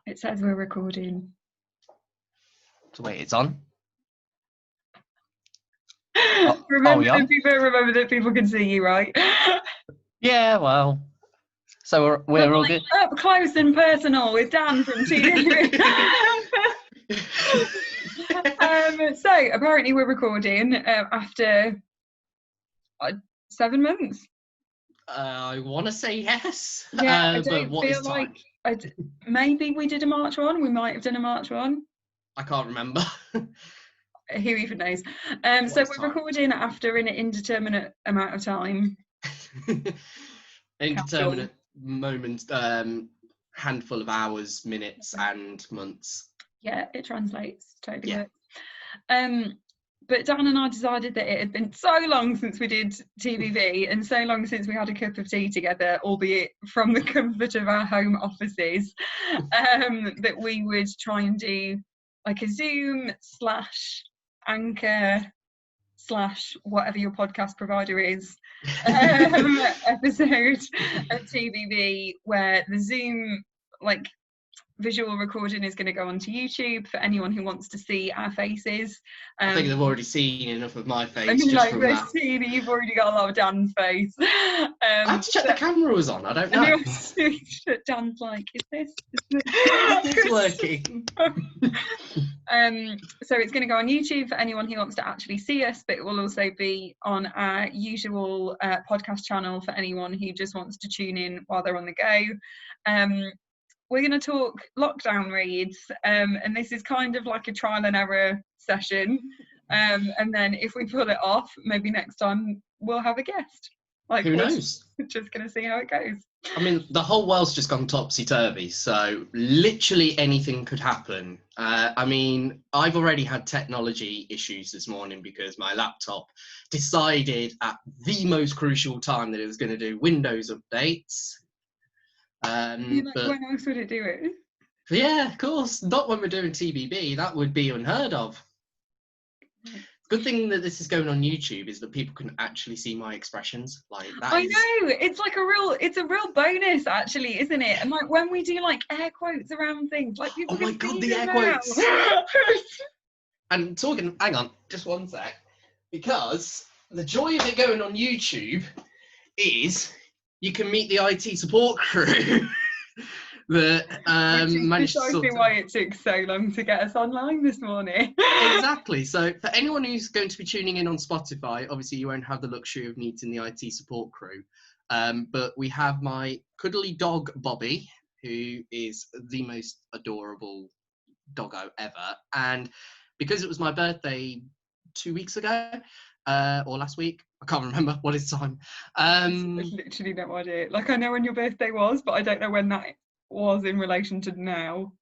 It says we're recording. So wait, it's on? Remember that people can see you, right? Yeah, well. So we're all good. Up close and personal with Dan from TV. So apparently we're recording after 7 months. I want to say yes. Yeah, I don't but what feel is time? like maybe we did a March one. We might have done a March one. I can't remember. Who even knows? So we're recording after an indeterminate amount of time. Indeterminate moment, handful of hours, minutes, and months. Yeah, it translates. Totally works. But Dan and I decided that it had been so long since we did TVV and so long since we had a cup of tea together, albeit from the comfort of our home offices, that we would try and do like a Zoom / Anchor / whatever your podcast provider is episode of TVV, where the Zoom visual recording is going to go onto YouTube for anyone who wants to see our faces. I think they've already seen enough of my face. I mean, just from they've that. seen it, you've already got a lot of Dan's face. I had to check the camera was on, I don't know. Dan's like, is this working? So it's going to go on YouTube for anyone who wants to actually see us, but it will also be on our usual podcast channel for anyone who just wants to tune in while they're on the go. We're going to talk lockdown reads, and this is kind of like a trial and error session. And then if we pull it off, maybe next time we'll have a guest. Who knows? We're just going to see how it goes. I mean, the whole world's just gone topsy-turvy, so literally anything could happen. I mean, I've already had technology issues this morning because my laptop decided at the most crucial time that it was going to do Windows updates. When else would it do it? Yeah, of course. Not when we're doing TBB. That would be unheard of. Good thing that this is going on YouTube is that people can actually see my expressions. Like that. I know, it's like a real bonus, actually, isn't it? And like when we do like air quotes around things, like people. Oh my god, the air quotes! And talking, hang on, just one sec, because the joy of it going on YouTube is you can meet the IT support crew. That managed to precisely why it took so long to get us online this morning. Exactly. So for anyone who's going to be tuning in on Spotify, obviously you won't have the luxury of meeting the IT support crew. But we have my cuddly dog, Bobby, who is the most adorable doggo ever. And because it was my birthday 2 weeks ago, or last week, I can't remember what is time. I literally no idea. Like, I know when your birthday was, but I don't know when that was in relation to now.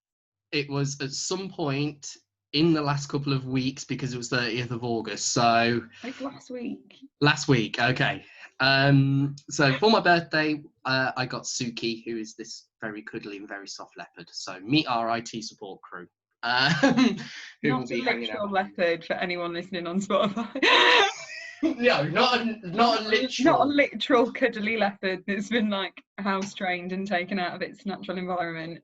It was at some point in the last couple of weeks because it was 30th of August. So like last week. Last week, okay. So for my birthday, I got Suki, who is this very cuddly and very soft leopard. So meet our IT support crew. Who not will be a hanging literal out. Leopard for anyone listening on Spotify. No, not a literal cuddly leopard that's been like house trained and taken out of its natural environment.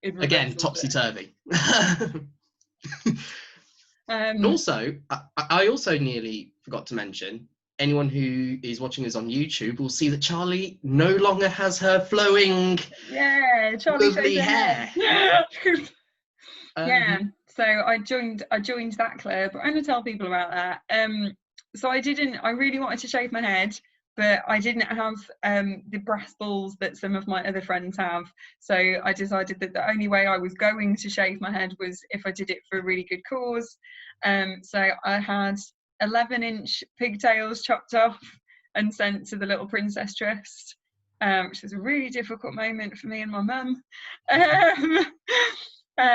Again, topsy-turvy. And also, I also nearly forgot to mention, anyone who is watching us on YouTube will see that Charley no longer has her flowing lovely hair. Yeah, so I joined that club. I'm going to tell people about that. So I really wanted to shave my head, but I didn't have the brass balls that some of my other friends have. So I decided that the only way I was going to shave my head was if I did it for a really good cause. So I had 11-inch pigtails chopped off and sent to the Little Princess Trust, which was a really difficult moment for me and my mum.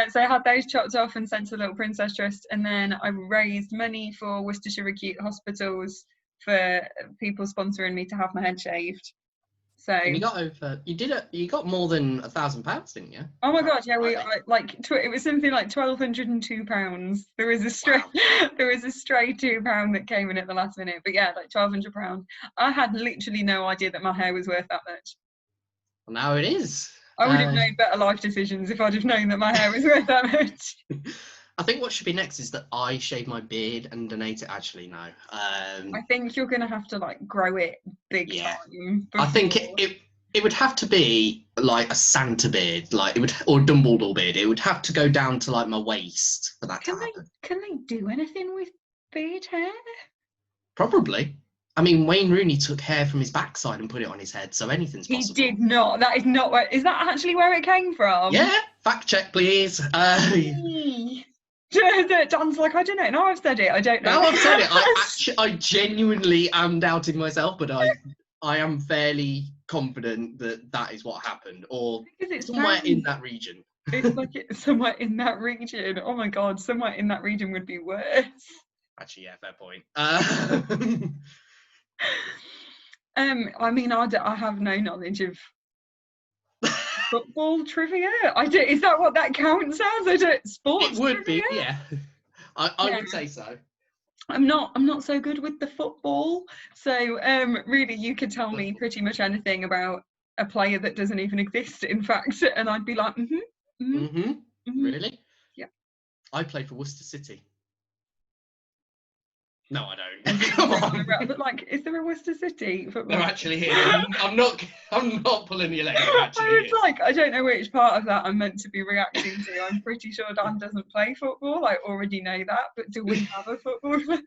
So I had those chopped off and sent to the Little Princess Trust, and then I raised money for Worcestershire Acute Hospitals for people sponsoring me to have my head shaved. So and you got more than £1,000, didn't you? Oh my god, yeah, it was something like £1,202. There was a stray £2 that came in at the last minute, but yeah, like £1,200. I had literally no idea that my hair was worth that much. Well, now it is. I would have made better life decisions if I'd have known that my hair was worth that much. I think what should be next is that I shave my beard and donate it. Actually, no. I think you're going to have to like grow it big time. I think it would have to be like a Santa beard, like it would, or Dumbledore beard. It would have to go down to like my waist for that to happen. Can they do anything with beard hair? Probably. I mean, Wayne Rooney took hair from his backside and put it on his head, so anything's possible. He did not. That is not where. Is that actually where it came from? Yeah. Fact check, please. Dan's like, I don't know. Now I've said it. I don't know. Now I've said it. I genuinely am doubting myself, but I am fairly confident that that is what happened, or it's somewhere in that region. It's like it's somewhere in that region. Oh my god, somewhere in that region would be worse. Actually, yeah, fair point. I mean, I have no knowledge of football trivia. Is that what that counts as? I don't. Sports. It would trivia? be, yeah. I would say so. I'm not so good with the football, so really you could tell me pretty much anything about a player that doesn't even exist, in fact, and I'd be like, Really? Yeah. I played for Worcester City. No, I don't. Come on. But like, is there a Worcester City football? They're actually here. I'm not pulling your leg. I don't know which part of that I'm meant to be reacting to. I'm pretty sure Dan doesn't play football. I already know that. But do we have a footballer?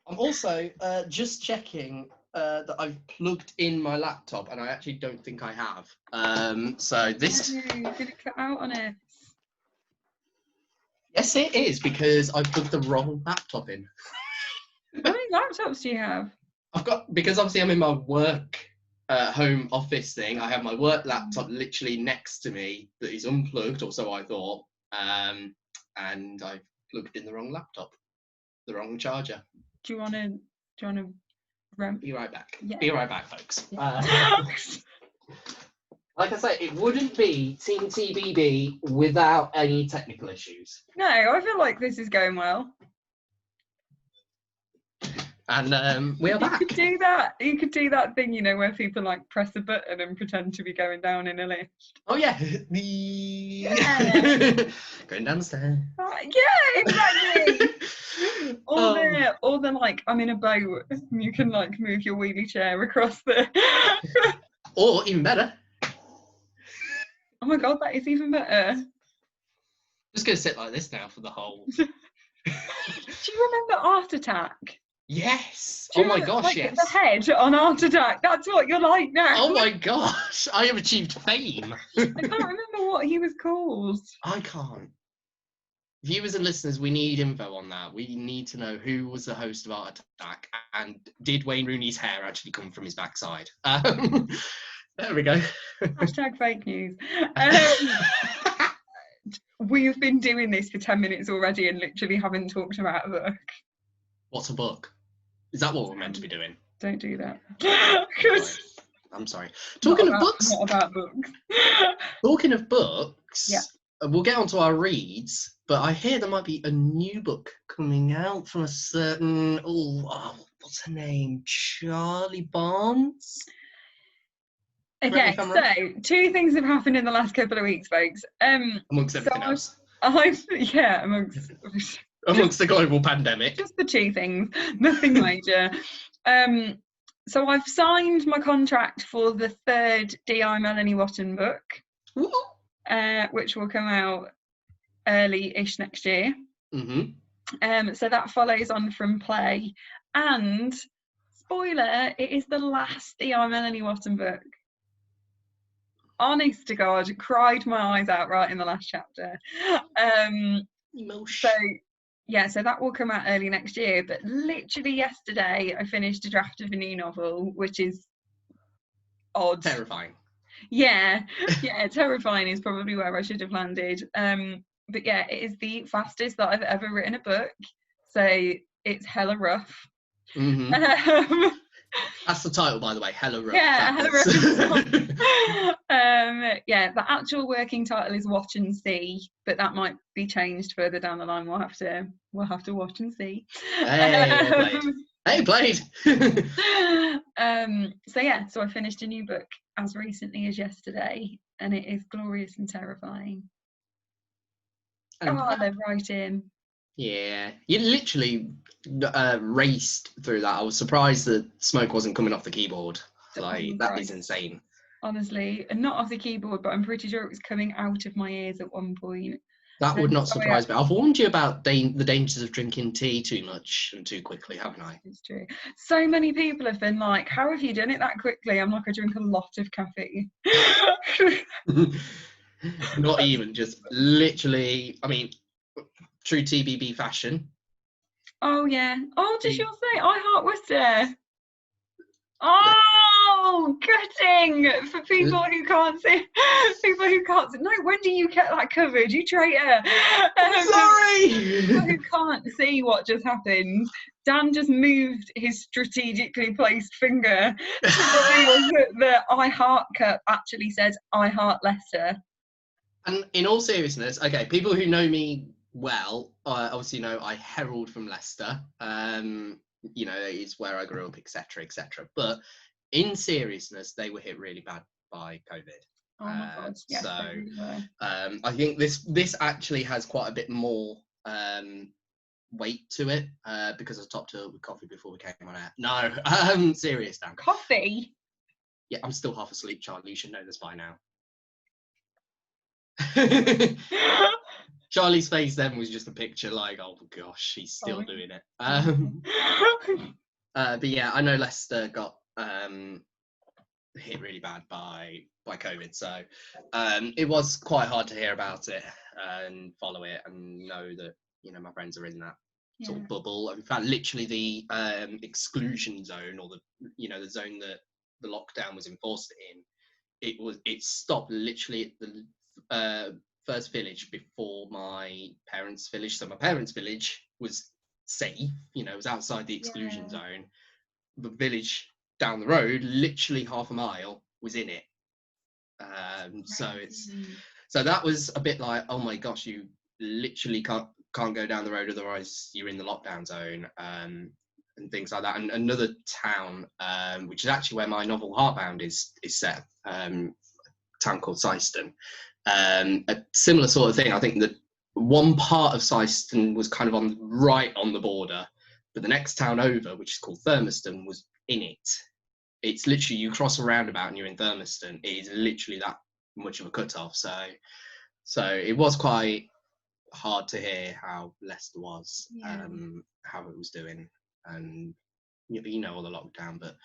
I'm also just checking that I've plugged in my laptop, and I actually don't think I have. So this. Did it cut out on it? Yes, it is, because I plugged the wrong laptop in. How many laptops do you have? Because obviously I'm in my work home office thing, I have my work laptop literally next to me that is unplugged, or so I thought, and I plugged in the wrong laptop, the wrong charger. Do you want to run? Be right back. Yeah. Be right back, folks. Yeah. Like I say, it wouldn't be Team TBB without any technical issues. No, I feel like this is going well. And we are back. You could do that thing, where people like press a button and pretend to be going down in a lift. Oh yeah. Going down the stairs. Yeah, exactly. Or the like, I'm in a boat. You can like move your wheelie chair across the. Or even better. Oh my god, that is even better. Just gonna sit like this now for the whole. Do you remember Art Attack? Yes. Oh my gosh, yes. The head on Art Attack. That's what you're like now. Oh my gosh, I have achieved fame. I can't remember what he was called. I can't. Viewers and listeners, we need info on that. We need to know who was the host of Art Attack, and did Wayne Rooney's hair actually come from his backside? There we go. Hashtag fake news. We've been doing this for 10 minutes already and literally haven't talked about a book. What's a book? Is that what we're meant to be doing? Don't do that. I'm sorry. Talking of books. Not about books. Talking of books. Yeah. We'll get onto our reads, but I hear there might be a new book coming out from a certain what's her name? Charley Barnes. Okay, so 2 things have happened in the last couple of weeks, folks. Amongst everything else. Amongst the global pandemic. Just the 2 things, nothing major. So I've signed my contract for the 3rd D.I. Melanie Watton book, which will come out early-ish next year. Mm-hmm. So that follows on from Play, and spoiler, it is the last D.I. Melanie Watton book. Honest to God, cried my eyes out right in the last chapter. So that will come out early next year. But literally yesterday, I finished a draft of a new novel, which is odd. Terrifying. Yeah, terrifying is probably where I should have landed. But yeah, it is the fastest that I've ever written a book. So it's hella rough. Mm-hmm. That's the title, by the way, Hella Rough. Yeah, Hella Rough. The actual working title is Watch and See, but that might be changed further down the line. We'll have to watch and see. Hey, Hey, played. So yeah, so I finished a new book as recently as yesterday, and it is glorious and terrifying. And I love writing. yeah, you literally raced through that. I was surprised that smoke wasn't coming off the keyboard. Like, that is insane. Honestly, and not off the keyboard, but I'm pretty sure it was coming out of my ears at one point. That would not surprise me. I've warned you about the dangers of drinking tea too much and too quickly, haven't I? It's true. So many people have been like, how have you done it that quickly? I'm like, I drink a lot of caffeine. Not even, just literally, I mean, true TBB fashion. Oh yeah. Oh, does yours say I Heart Worcester? Oh, gutting for people who can't see. People who can't see. No, when do you get that covered? You traitor. Sorry. People who can't see what just happened. Dan just moved his strategically placed finger to reveal that the I Heart cup actually says I Heart Leicester. And in all seriousness, okay, people who know me well obviously know I herald from Leicester. You know, it's where I grew up, etc., etc. But in seriousness, they were hit really bad by COVID. Oh my God! Yes, so they really were. I think this actually has quite a bit more weight to it because I topped it up with coffee before we came on air. No, serious, Dan. Coffee? Yeah, I'm still half asleep, Charlie. You should know this by now. Charlie's face then was just a picture like, oh gosh, she's still doing it. But yeah, I know Leicester got hit really bad by COVID, so it was quite hard to hear about it and follow it and know that, you know, my friends are in that sort of bubble. In fact, literally the exclusion zone, or the, you know, the zone that the lockdown was enforced in, it stopped literally at the first village before my parents' village. So my parents' village was safe, you know, it was outside the exclusion zone. The village down the road, literally half a mile, was in it. So that was a bit like, oh my gosh, you literally can't go down the road, otherwise you're in the lockdown zone, and things like that. And another town, which is actually where my novel Heartbound is set, a town called Syston. A similar sort of thing. I think that one part of Syston was kind of right on the border, but the next town over, which is called Thurmaston, was in it. It's literally, you cross a roundabout and you're in Thurmaston. It is literally that much of a cut-off. So it was quite hard to hear how Leicester was, how it was doing, and you know, all the lockdown. But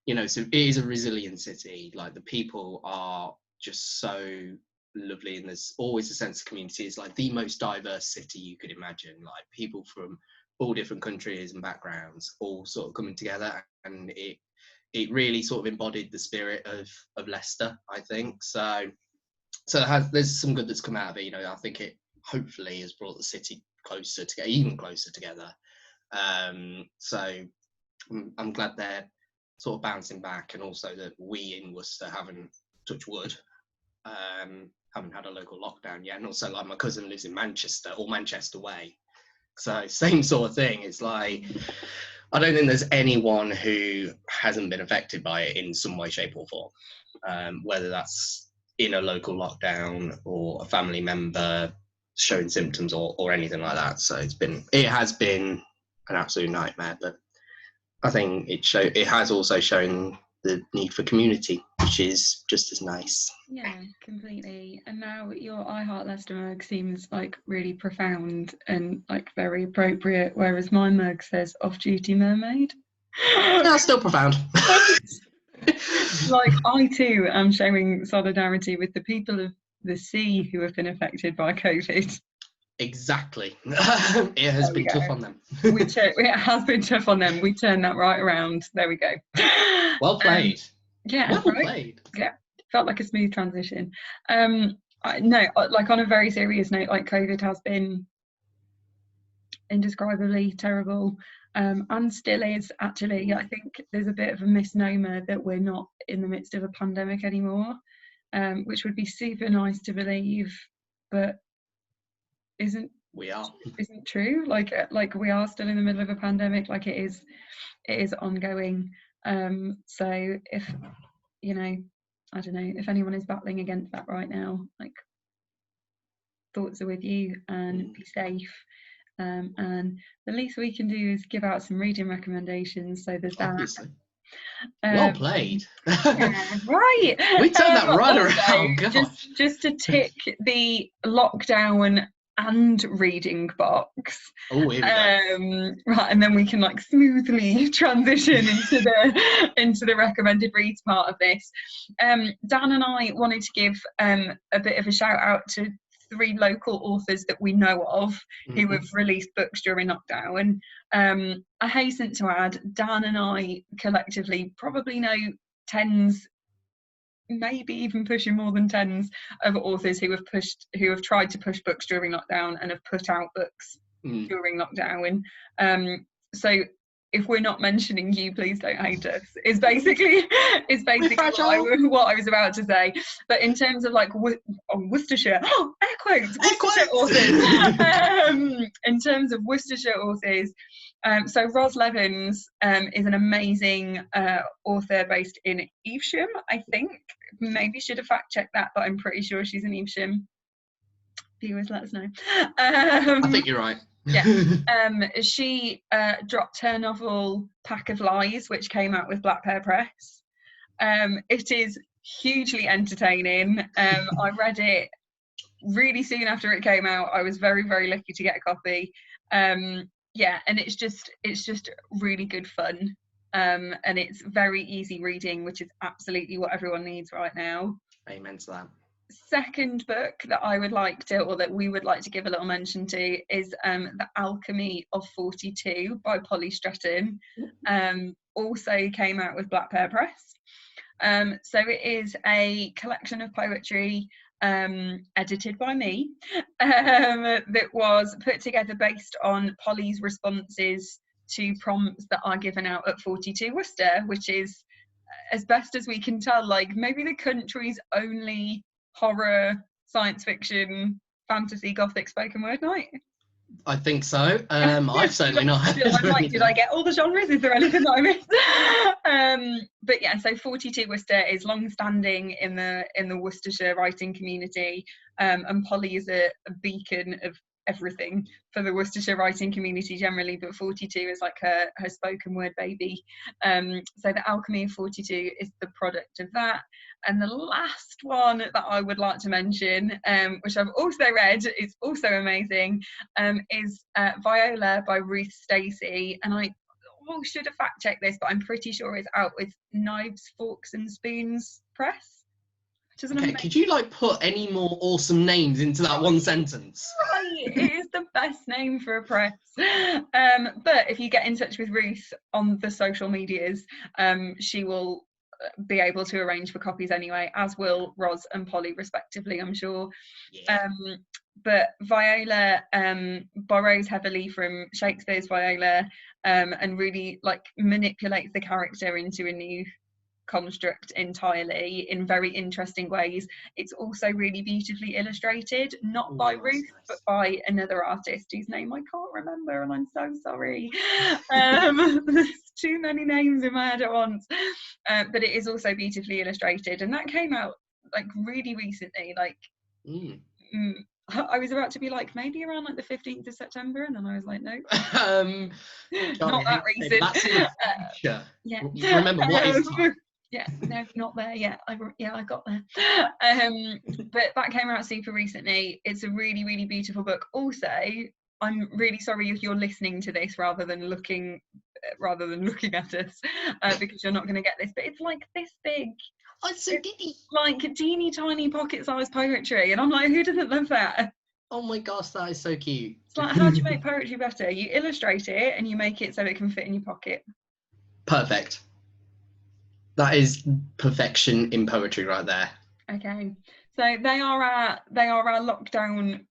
you know, so it is a resilient city. Like, the people are just so lovely, and there's always a sense of community. It's like the most diverse city you could imagine. Like, people from all different countries and backgrounds all sort of coming together, and it really sort of embodied the spirit of Leicester, I think. So there's some good that's come out of it. You know, I think it hopefully has brought the city closer together, even closer together. So I'm glad they're sort of bouncing back, and also that we in Worcester haven't, touch wood, haven't had a local lockdown yet. And also, like, my cousin lives in Manchester, or Manchester way, so same sort of thing. It's like, I don't think there's anyone who hasn't been affected by it in some way, shape or form, whether that's in a local lockdown or a family member showing symptoms or anything like that. So it has been an absolute nightmare, but I think it has also shown the need for community, which is just as nice. Yeah, completely. And now your I Heart Leicester mug seems like really profound and like very appropriate, whereas my mug says Off-Duty Mermaid. That's still profound. Like, I too am showing solidarity with the people of the sea who have been affected by COVID. Exactly. It has been tough on them. It has been tough on them. We turned that right around. There we go. Well played. Yeah. Well played. Yeah. Felt like a smooth transition. No, like, on a very serious note, like, COVID has been indescribably terrible, and still is, actually. I think there's a bit of a misnomer that we're not in the midst of a pandemic anymore, which would be super nice to believe, but isn't we are isn't true. Like we are still in the middle of a pandemic. Like, it ongoing. So if, you know, I don't know, if anyone is battling against that right now, like, thoughts are with you, and be safe. And the least we can do is give out some reading recommendations. So there's that. Obviously. Well played. Yeah, right. We turned that right also, around. Gosh. Just to tick the lockdown and reading box. Oh, here we go. Right, and then we can like smoothly transition into the recommended reads part of this. Dan and I wanted to give a bit of a shout out to 3 local authors that we know of who have released books during lockdown. I hasten to add, Dan and I collectively probably know tens, maybe even pushing more than tens of authors who have tried to push books during lockdown and have put out books during lockdown. So if we're not mentioning you, please don't hate us. Is basically what I was about to say. But in terms of like Worcestershire, air quotes, Worcestershire authors. In terms of Worcestershire authors, so Ros Levins is an amazing author based in Evesham, I think. Maybe should have fact checked that, but I'm pretty sure she's in Evesham. Viewers, let us know. I think you're right. Yeah. She dropped her novel Pack of Lies, which came out with Black Pear Press. It is hugely entertaining. I read it really soon after it came out. I was very, very lucky to get a copy. Yeah, and it's just really good fun. And it's very easy reading, which is absolutely what everyone needs right now. Amen to that. Second book that I would like to, or that we would like to give a little mention to, is The Alchemy of 42 by Polly Stretton. Also came out with Black Pear Press. So it is a collection of poetry edited by me, that was put together based on Polly's responses to prompts that are given out at 42 Worcester, which is, as best as we can tell, like maybe the country's only horror, science fiction, fantasy, gothic spoken word night. I think so. I've certainly not heard I'm like, did I get all the genres? Is there anything that I missed? But yeah, so 42 Worcester is long-standing in the Worcestershire writing community, and Polly is a beacon of everything for the Worcestershire writing community generally, but 42 is like her spoken word baby. So The Alchemy of 42 is the product of that. And the last one that I would like to mention, which I've also read, is also amazing, is Viola by Ruth Stacey. And I should have fact checked this, but I'm pretty sure it's out with Knives, Forks and Spoons Press. Okay, could you like put any more awesome names into that one sentence? Right, it is the best name for a press. But if you get in touch with Ruth on the social medias, she will be able to arrange for copies anyway, as will Ros and Polly respectively, I'm sure. Yeah. But Viola borrows heavily from Shakespeare's Viola, and really like manipulates the character into a new construct entirely in very interesting ways. It's also really beautifully illustrated, not by Ruth, nice, but by another artist whose name I can't remember, and I'm so sorry. There's too many names in my head at once. But it is also beautifully illustrated, and that came out like really recently, like I was about to be like maybe around like the 15th of September, and then I was like, no, not that recent. That's in the future. Yeah. You remember what is time? Yeah, no, not there yet. I got there. But that came out super recently. It's a really, really beautiful book. Also, I'm really sorry if you're listening to this rather than looking at us, because you're not going to get this. But it's like this big. Oh, it's so giddy. Like teeny tiny pocket-sized poetry, and I'm like, who doesn't love that? Oh my gosh, that is so cute. It's like, how do you make poetry better? You illustrate it and you make it so it can fit in your pocket. Perfect. That is perfection in poetry right there. Okay, so they are our lockdown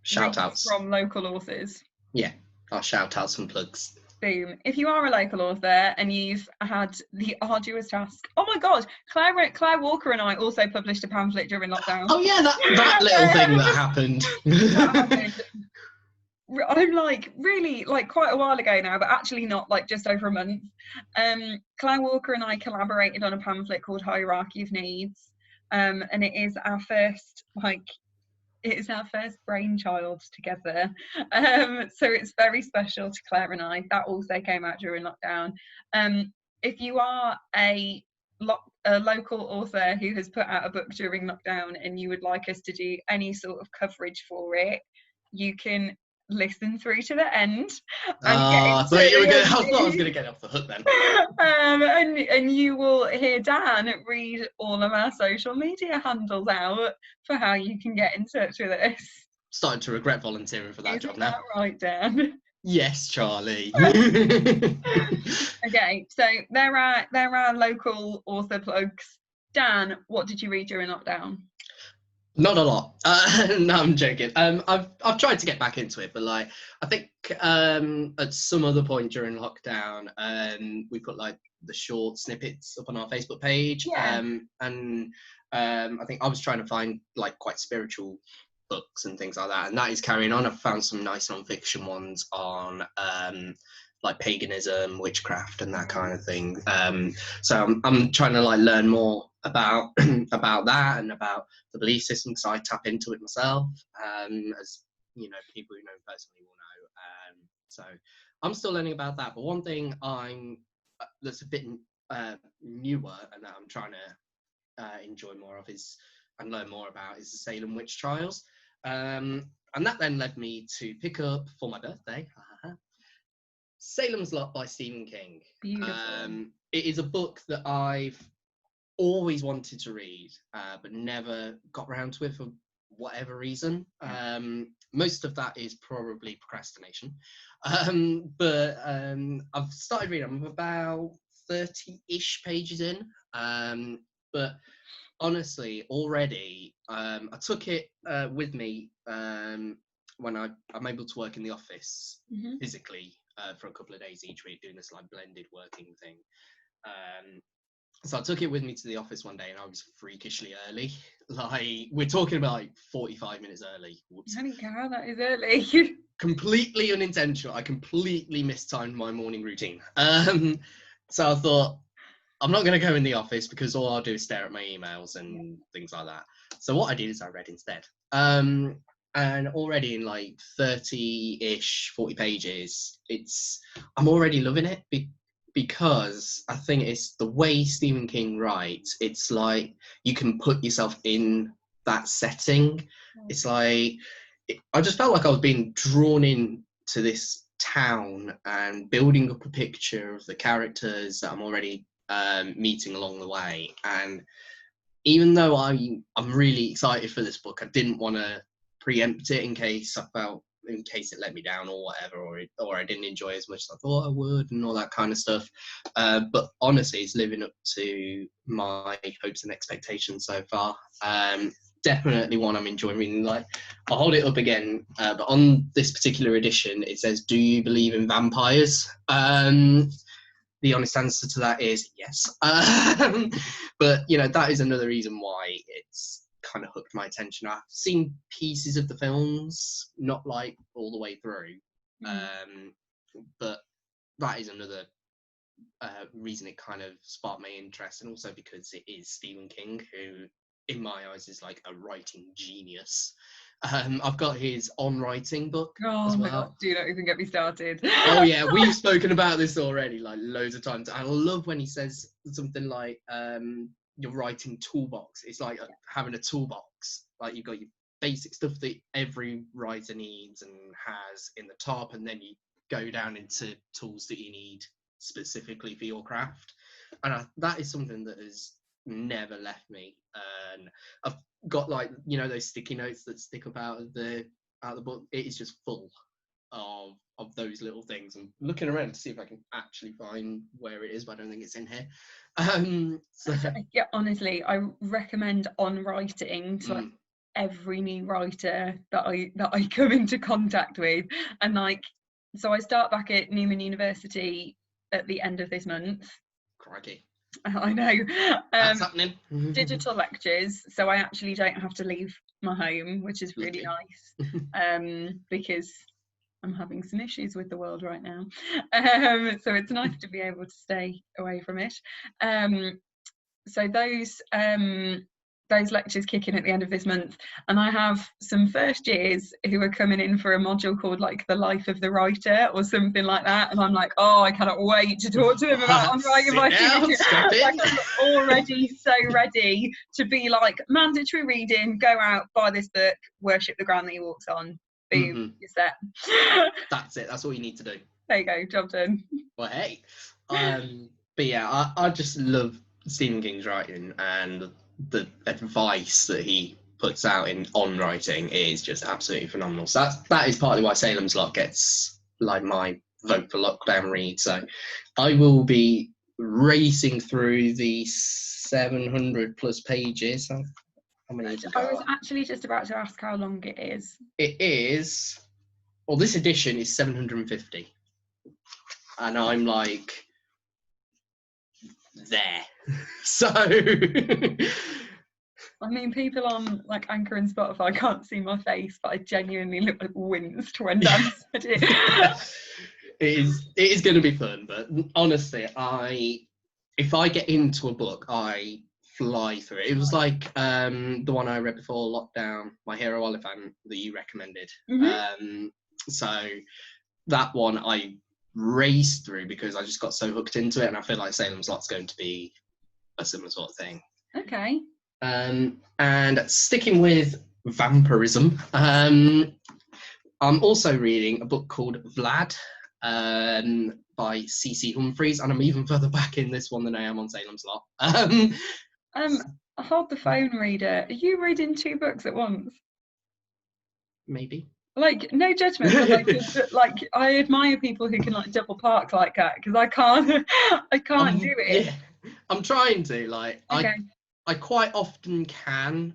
shout outs from local authors. Yeah, our shout outs and plugs. Boom. If you are a local author and you've had the arduous task, oh my god, Claire Walker and I also published a pamphlet during lockdown. Oh yeah, that little thing that happened. I'm like really like quite a while ago now, but actually not, like just over a month. Claire Walker and I collaborated on a pamphlet called Hierarchy of Needs, and it is our first brainchild together. So it's very special to Claire and I. That also came out during lockdown. If you are a local author who has put out a book during lockdown and you would like us to do any sort of coverage for it, you can listen through to the end and get I thought I was going to get off the hook then. and you will hear Dan read all of our social media handles out for how you can get in touch with us. Starting to regret volunteering for that job now. Isn't that right, Dan? Yes, Charlie. Okay, so there are local author plugs. Dan, what did you read during lockdown? Not a lot. No, I'm joking. I've tried to get back into it, but like I think at some other point during lockdown, we put like the short snippets up on our Facebook page. Yeah. And I think I was trying to find like quite spiritual books and things like that, and that is carrying on. I've found some nice non-fiction ones on like paganism, witchcraft, and that kind of thing. So I'm trying to like learn more about about that and about the belief system, because I tap into it myself, as you know, people who know personally will know. So I'm still learning about that. But one thing that's a bit newer and that I'm trying to enjoy more of and learn more about is the Salem witch trials. And that then led me to pick up for my birthday Salem's Lot by Stephen King. Beautiful. It is a book that I've always wanted to read, but never got around to it for whatever reason. Most of that is probably procrastination. But I've started reading. I'm about 30-ish pages in. But honestly, already, I took it with me when I'm able to work in the office physically for a couple of days each week, doing this like blended working thing. So I took it with me to the office one day, and I was freakishly early. Like, we're talking about like 45 minutes early. Whoops. Holy cow, that is early. Completely unintentional. I completely mistimed my morning routine. So I thought, I'm not going to go in the office because all I'll do is stare at my emails and things like that. So what I did is I read instead. And already in like 30-ish, 40 pages, I'm already loving it because I think it's the way Stephen King writes. It's like you can put yourself in that setting. It's like, I just felt like I was being drawn in to this town and building up a picture of the characters that I'm already meeting along the way. And even though I'm really excited for this book, I didn't want to preempt it in case it let me down or whatever, or I didn't enjoy it as much as I thought I would and all that kind of stuff. But honestly, it's living up to my hopes and expectations so far. Definitely one I'm enjoying reading. Like, I'll hold it up again, but on this particular edition, it says, "Do you believe in vampires?" The honest answer to that is yes. But, you know, that is another reason why it's kind of hooked my attention. I've seen pieces of the films, not like all the way through. But that is another reason it kind of sparked my interest, and also because it is Stephen King, who in my eyes is like a writing genius. I've got his On Writing book as well. My God, do not even get me started. Oh yeah, we've spoken about this already like loads of times. I love when he says something like your writing toolbox. It's like having a toolbox. Like, you've got your basic stuff that every writer needs and has in the top, and then you go down into tools that you need specifically for your craft. And that is something that has never left me. And I've got, like, you know, those sticky notes that stick up out of the book. It is just full of those little things. I'm looking around to see if I can actually find where it is, but I don't think it's in here. Yeah, honestly, I recommend On Writing to like every new writer that I come into contact with. And like, so I start back at Newman University at the end of this month. Crikey. I know. That's happening. Digital lectures, so I actually don't have to leave my home, which is really nice. Because I'm having some issues with the world right now. So it's nice to be able to stay away from it. So those lectures kick in at the end of this month, and I have some first years who are coming in for a module called like the life of the writer or something like that, and I'm like, oh, I cannot wait to talk to him about writing my signature. Like, I'm already so ready to be like, mandatory reading, go out, buy this book, worship the ground that he walks on, boom, you're set. That's it, that's all you need to do. There you go, job done. Well, hey, but yeah, I just love Stephen King's writing, and the advice that he puts out on writing is just absolutely phenomenal. So that is partly why Salem's Lot gets like my vote for lockdown read. So I will be racing through the 700 plus pages. How many I was actually just about to ask how long it is. It is, well, this edition is 750, and I'm like there. So I mean, people on like Anchor and Spotify can't see my face, but I genuinely look like winced when Dan said it. It is going to be fun, but honestly, if I get into a book, I fly through it. It was like the one I read before lockdown, My Hero Oliphant, that you recommended. So that one I raced through because I just got so hooked into it, and I feel like Salem's Lot's going to be a similar sort of thing. Okay. And sticking with vampirism, I'm also reading a book called Vlad by C.C. Humphreys, and I'm even further back in this one than I am on Salem's Lot. Hold the phone, reader. Are you reading 2 books at once? Maybe. Like, no judgment, but like I admire people who can like double park like that, because I can't do it. Yeah, I'm trying to, like, okay. I quite often can,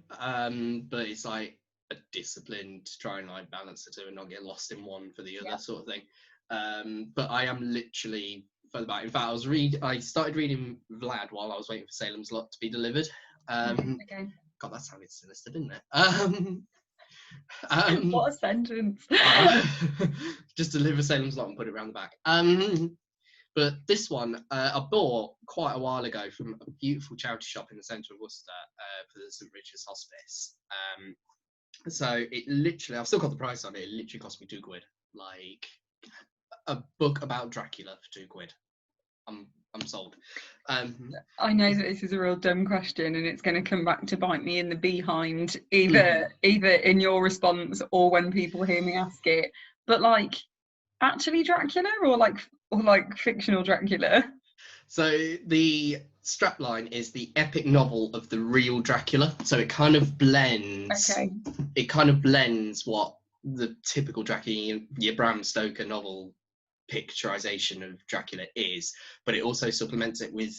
but it's like a discipline to try and like balance the two and not get lost in one for the other sort of thing. But I am literally further back. In fact, I started reading Vlad while I was waiting for Salem's Lot to be delivered. Okay. God, that sounded sinister, didn't it? What a sentence. Just deliver Salem's Lot and put it around the back. But this one I bought quite a while ago from a beautiful charity shop in the centre of Worcester for the St Richard's Hospice. So it literally, I've still got the price on it, it literally cost me £2. Like a book about Dracula for £2. I'm sold. I know that this is a real dumb question, and it's going to come back to bite me in the behind, either in your response or when people hear me ask it. But like, actually Dracula or like fictional Dracula? So the strapline is the epic novel of the real Dracula. So it kind of blends. Okay. It kind of blends what the typical Dracula, your Bram Stoker novel picturization of Dracula is, but it also supplements it with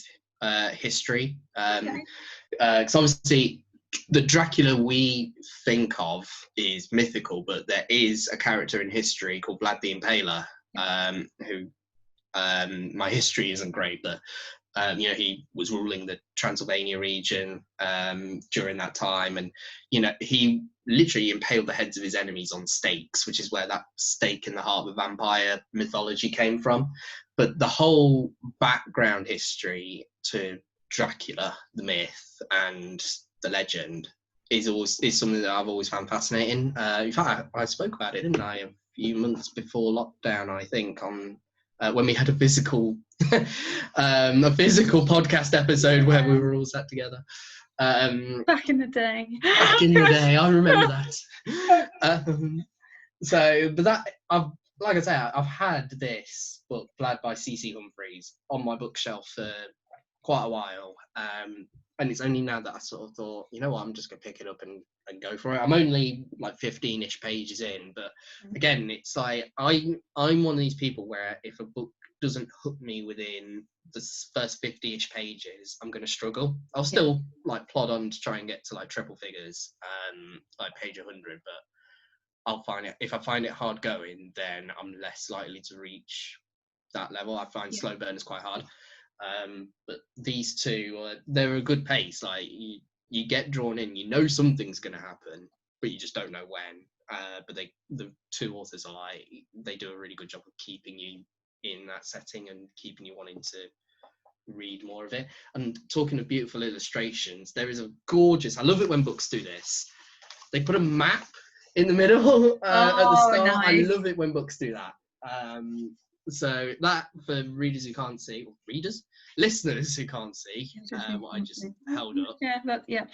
history. Because obviously the Dracula we think of is mythical, but there is a character in history called Vlad the Impaler, who my history isn't great, but he was ruling the Transylvania region during that time, and he literally impaled the heads of his enemies on stakes, which is where that stake in the heart of the vampire mythology came from. But the whole background history to Dracula, the myth and the legend, is something that I've always found fascinating. In fact, I spoke about it, didn't I, a few months before lockdown, I think, on when we had a physical podcast episode where we were all sat together. Back in the day. I remember that. But that, like I say, I've had this book, Vlad by C.C. Humphreys, on my bookshelf for quite a while. And it's only now that I sort of thought, you know what, I'm just going to pick it up and go for it. I'm only like 15-ish pages in, but again, it's like I'm one of these people where if a book doesn't hook me within the first 50-ish pages, I'm going to struggle. I'll still like plod on to try and get to like triple figures, like page 100, but I'll find it, if I find it hard going, then I'm less likely to reach that level. I find slow burn is quite hard. But these two, they're a good pace. Like you get drawn in, something's going to happen, but you just don't know when. But the two authors are like, they do a really good job of keeping you in that setting and keeping you wanting to read more of it. And talking of beautiful illustrations, there is a gorgeous, I love it when books do this, they put a map in the middle at the start. Nice. I love it when books do that. So that, for readers who can't see, or listeners who can't see what I just held up. Yeah.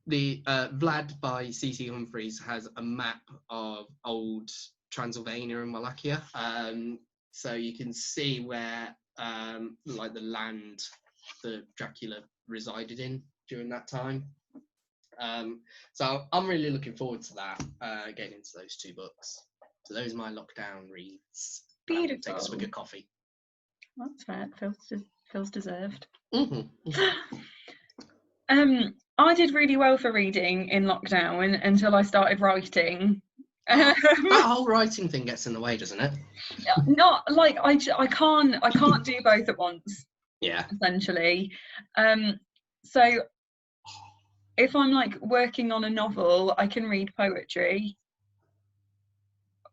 The Vlad by C.C. Humphreys has a map of old Transylvania and Wallachia. So you can see where like the land that Dracula resided in during that time. So I'm really looking forward to that, getting into those two books. So those are my lockdown reads. Beautiful. Take a swig of coffee. That's fair. Feels deserved. Mm-hmm. I did really well for reading in lockdown until I started writing. That whole writing thing gets in the way, doesn't it? Not like I can't do both at once. Yeah. Essentially. So if I'm like working on a novel, I can read poetry,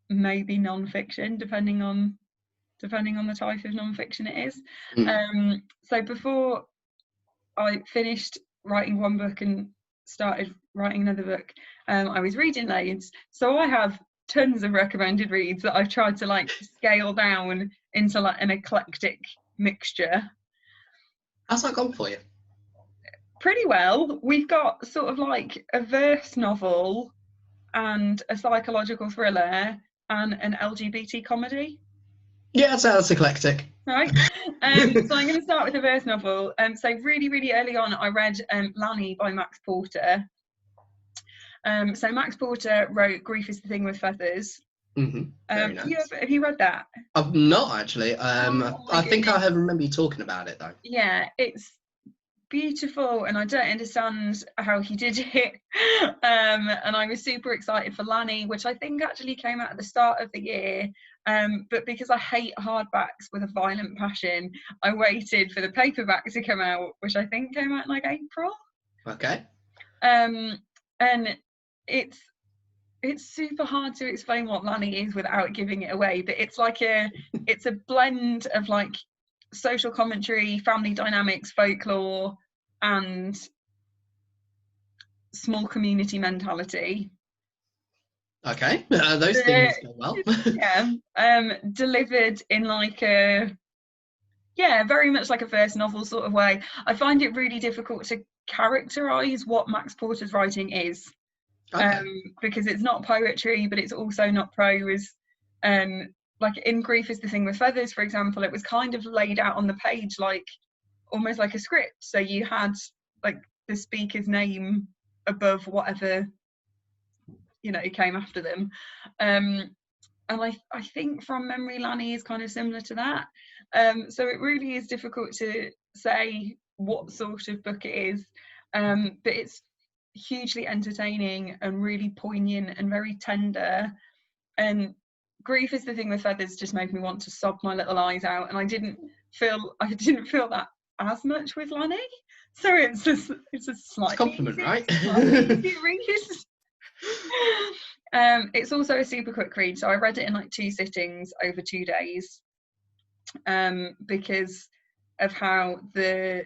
maybe non-fiction, depending on the type of non-fiction it is. So before I finished writing one book and started writing another book, I was reading loads. So I have tons of recommended reads that I've tried to like scale down into like an eclectic mixture. How's that gone for you? Pretty well. We've got sort of like a verse novel and a psychological thriller and an LGBT comedy. Yeah, that sounds eclectic. Right. So I'm going to start with a verse novel. So really, really early on, I read Lanny by Max Porter. So Max Porter wrote Grief is the Thing with Feathers. Mm-hmm. Nice. Have you read that? I've not actually. I think I remember you talking about it though. Yeah, it's beautiful, and I don't understand how he did it. And I was super excited for Lanny, which I think actually came out at the start of the year. But because I hate hardbacks with a violent passion, I waited for the paperback to come out, which I think came out in like April. Okay. And it's super hard to explain what Lanny is without giving it away, but it's like it's a blend of like social commentary, family dynamics, folklore, and small community mentality. Okay, those things go well. Yeah, delivered in like very much like a verse novel sort of way. I find it really difficult to characterize what Max Porter's writing is. Okay. Because it's not poetry, but it's also not prose. Like in Grief is the Thing with Feathers, for example, it was kind of laid out on the page like almost like a script. So you had like the speaker's name above whatever came after them. And I think from memory, Lanny is kind of similar to that. So it really is difficult to say what sort of book it is, but it's hugely entertaining and really poignant and very tender. And Grief is the Thing with Feathers just made me want to sob my little eyes out, and I didn't feel that as much with Lanny. So it's a slight compliment, right? It's also a super quick read, so I read it in like 2 sittings over 2 days, because of how the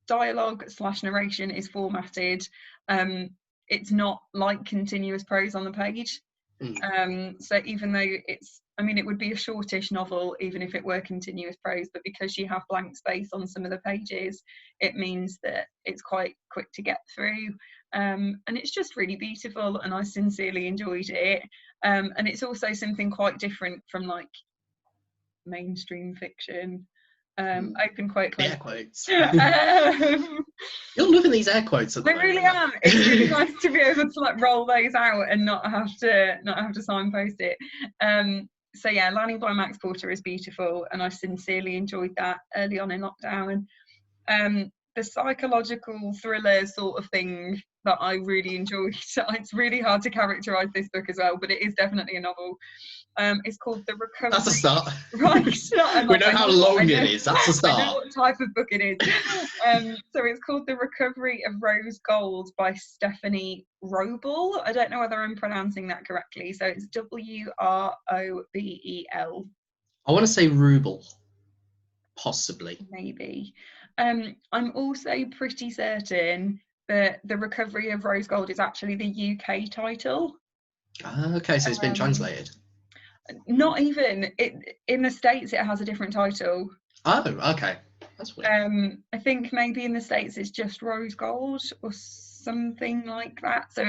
dialogue / narration is formatted. It's not like continuous prose on the page. So even though it would be a shortish novel even if it were continuous prose, but because you have blank space on some of the pages, it means that it's quite quick to get through. And it's just really beautiful, and I sincerely enjoyed it. And it's also something quite different from like mainstream fiction. Open quote, close air quotes. You're loving these air quotes at the moment. I really am. It's really nice to be able to like roll those out and not have to signpost it. So yeah, Lanny by Max Porter is beautiful, and I sincerely enjoyed that early on in lockdown. the psychological thriller sort of thing that I really enjoyed. It's really hard to characterise this book as well, but it is definitely a novel. It's called The Recovery. That's a start. Right. We know how long it is. That's a start. I know what type of book it is. So it's called The Recovery of Rose Gold by Stephanie Roble. I don't know whether I'm pronouncing that correctly. So it's Wrobel. I want to say ruble. Possibly. Maybe. I'm also pretty certain that The Recovery of Rose Gold is actually the UK title. Okay, so it's been translated. Not even. In the States, it has a different title. Oh, okay. That's weird. I think maybe in the States it's just Rose Gold or something like that. So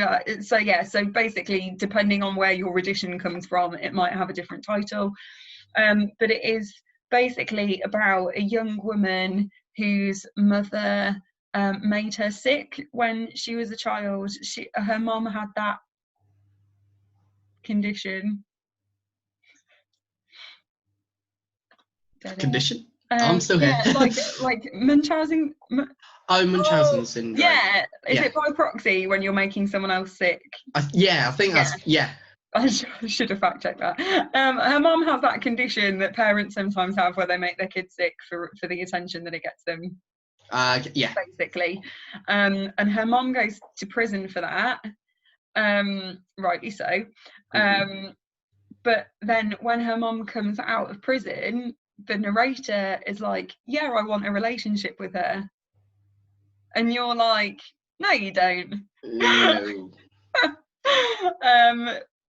basically, depending on where your edition comes from, it might have a different title. But it is basically about a young woman whose mother made her sick when she was a child. Her mom had that condition. Condition? I'm still here. like Munchausen. Munchausen syndrome. Yeah. Is it by proxy when you're making someone else sick? I think that's I should have fact checked that. Her mom has that condition that parents sometimes have where they make their kids sick for the attention that it gets them. Basically. And her mom goes to prison for that. Rightly so. But then when her mom comes out of prison, the narrator is like, yeah, I want a relationship with her. And you're like, no, you don't. No.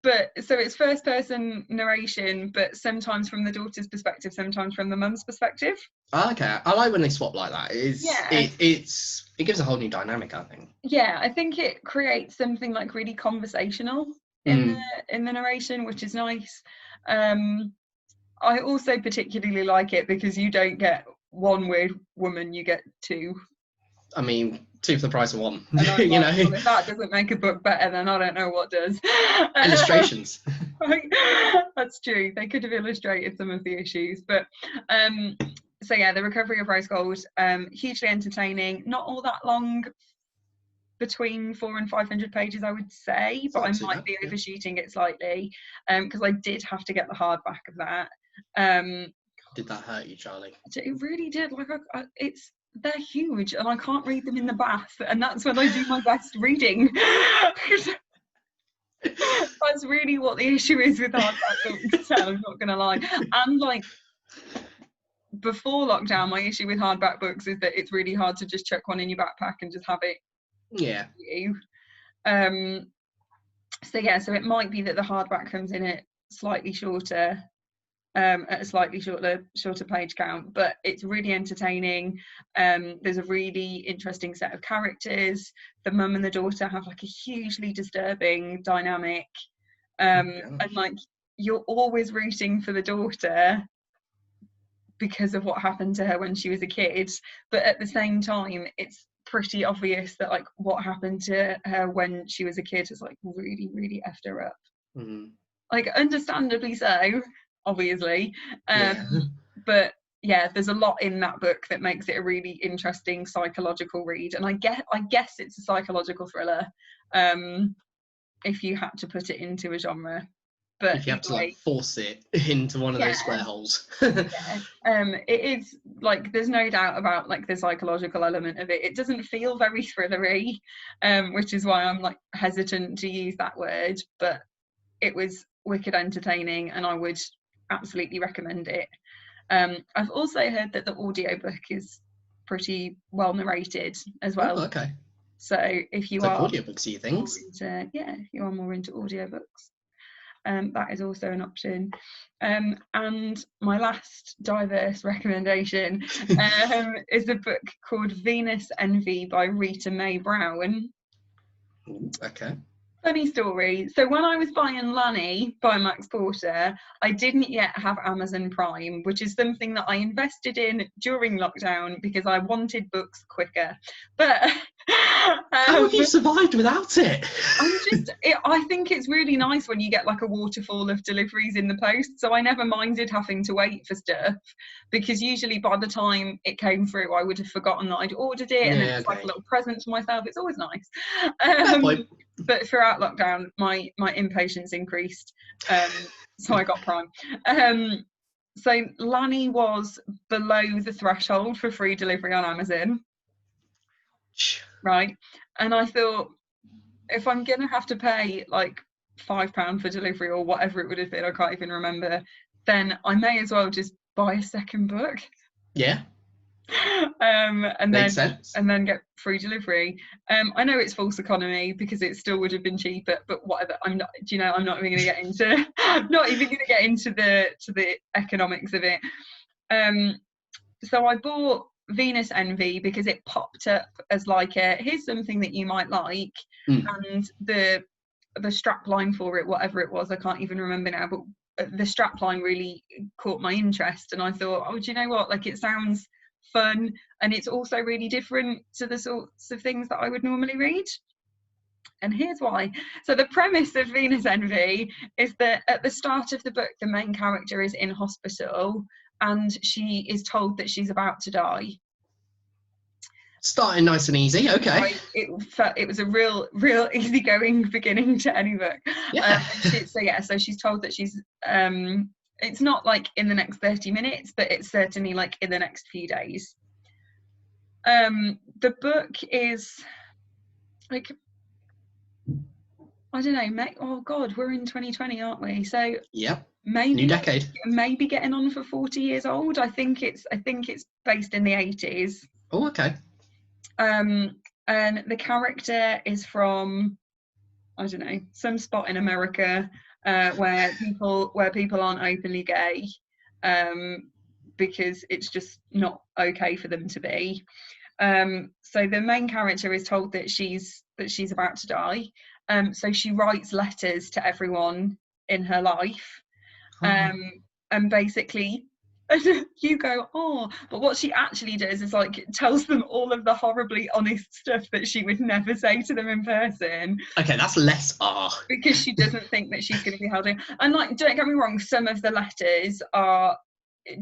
But so it's first person narration, but sometimes from the daughter's perspective, sometimes from the mum's perspective. Okay, I like when they swap like that. It gives a whole new dynamic, I think. Yeah, I think it creates something like really conversational in the narration, which is nice. I also particularly like it because you don't get one weird woman, you get two. I mean, two for the price of one. You know, if that doesn't make a book better, then I don't know what does. Illustrations. That's true. They could have illustrated some of the issues, but so yeah, The Recovery of Rose Gold, hugely entertaining. Not all that long, between 400 and 500 pages, I would say, but I might be overshooting it slightly, because I did have to get the hardback of that. Did that hurt you, Charlie? It really did. Like, they're huge, and I can't read them in the bath, and that's when I do my best reading. That's really what the issue is with hardback books. I'm not gonna lie. And like before lockdown, my issue with hardback books is that it's really hard to just chuck one in your backpack and just have it. Yeah. So it might be that the hardback comes in at slightly shorter. At a slightly shorter page count, but it's really entertaining. There's a really interesting set of characters. The mum and the daughter have like a hugely disturbing dynamic, and like you're always rooting for the daughter because of what happened to her when she was a kid, but at the same time it's pretty obvious that like what happened to her when she was a kid has like really, really effed her up. Like understandably so, obviously, but yeah, there's a lot in that book that makes it a really interesting psychological read, and I guess it's a psychological thriller, if you had to put it into a genre. But if you have to like force it into one of those square holes. It is like, there's no doubt about like the psychological element of it. It doesn't feel very thrillery, which is why I'm like hesitant to use that word, but it was wicked entertaining and I would absolutely recommend it. I've also heard that the audiobook is pretty well narrated as well. Oh, okay. So if you are audiobooksy things, if you are more into audiobooks, that is also an option. And my last diverse recommendation is a book called Venus Envy by Rita Mae Brown. Okay. Funny story. So when I was buying Lanny by Max Porter, I didn't yet have Amazon Prime, which is something that I invested in during lockdown because I wanted books quicker. But How have you survived without it? I think it's really nice when you get like a waterfall of deliveries in the post. So I never minded having to wait for stuff, because usually by the time it came through, I would have forgotten that I'd ordered it, and it's like a little present for myself. It's always nice. Fair point. But throughout lockdown, my impatience increased, so I got Prime. So Lanny was below the threshold for free delivery on Amazon, right? And I thought, if I'm gonna have to pay like £5 for delivery or whatever it would have been, I can't even remember, then I may as well just buy a second book. Yeah. And Makes then sense. and then get free delivery. I know it's false economy because it still would have been cheaper, but whatever. I'm not even going to get into the economics of it. So I bought Venus Envy because it popped up as like here's something that you might like, and the strap line for it, whatever it was, I can't even remember now, but the strap line really caught my interest, and I thought, oh, do you know what, like, it sounds fun, and it's also really different to the sorts of things that I would normally read. And here's why. So the premise of Venus Envy is that at the start of the book, the main character is in hospital and she is told that she's about to die. Starting nice and easy. Okay. It was a real easygoing beginning to any book. Yeah. So she's told that she's it's not like in the next 30 minutes, but it's certainly like in the next few days. The book is like, I don't know, oh God, we're in 2020, aren't we? So yep. Maybe new decade. Maybe getting on for 40 years old. I think it's based in the 80s. Oh, okay. And the character is from, I don't know, some spot in America where people aren't openly gay, because it's just not okay for them to be. So the main character is told that she's about to die. So she writes letters to everyone in her life. And basically you go, oh, but what she actually does is like tells them all of the horribly honest stuff that she would never say to them in person. Okay, that's less because she doesn't think that she's going to be held in. And like, don't get me wrong, some of the letters are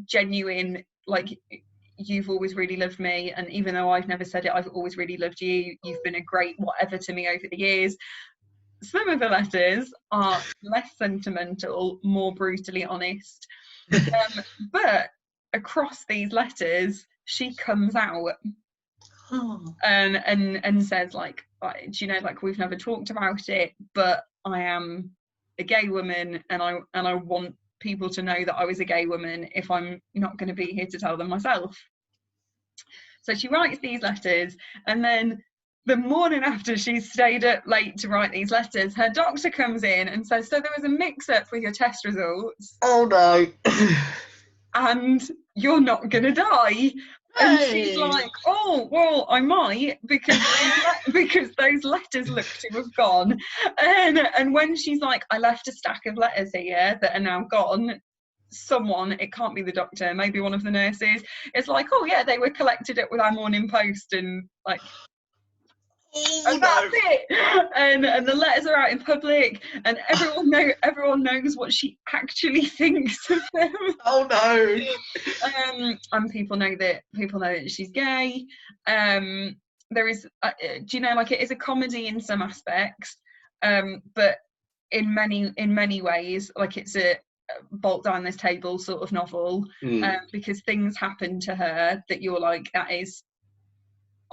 genuine, like, you've always really loved me, and even though I've never said it, I've always really loved you, you've been a great whatever to me over the years. Some of the letters are less sentimental, more brutally honest. But across these letters, she comes out and says, like, do you know, like, we've never talked about it, but I am a gay woman, and I want people to know that I was a gay woman if I'm not going to be here to tell them myself. So she writes these letters, and then the morning after she's stayed up late to write these letters, her doctor comes in and says, so there was a mix-up with your test results. Oh no. And you're not going to die. And she's like, oh, well, I might, because those letters look to have gone. And when she's like, I left a stack of letters here that are now gone, someone, it can't be the doctor, maybe one of the nurses, it's like, oh yeah, they were collected up with our Morning Post, and like, and that's it. And the letters are out in public, and everyone knows what she actually thinks of them. Oh no. And people know that she's gay. There is, do you know, like, it is a comedy in some aspects, but in many ways, like, it's a bolt down this table sort of novel, because things happen to her that you're like, that is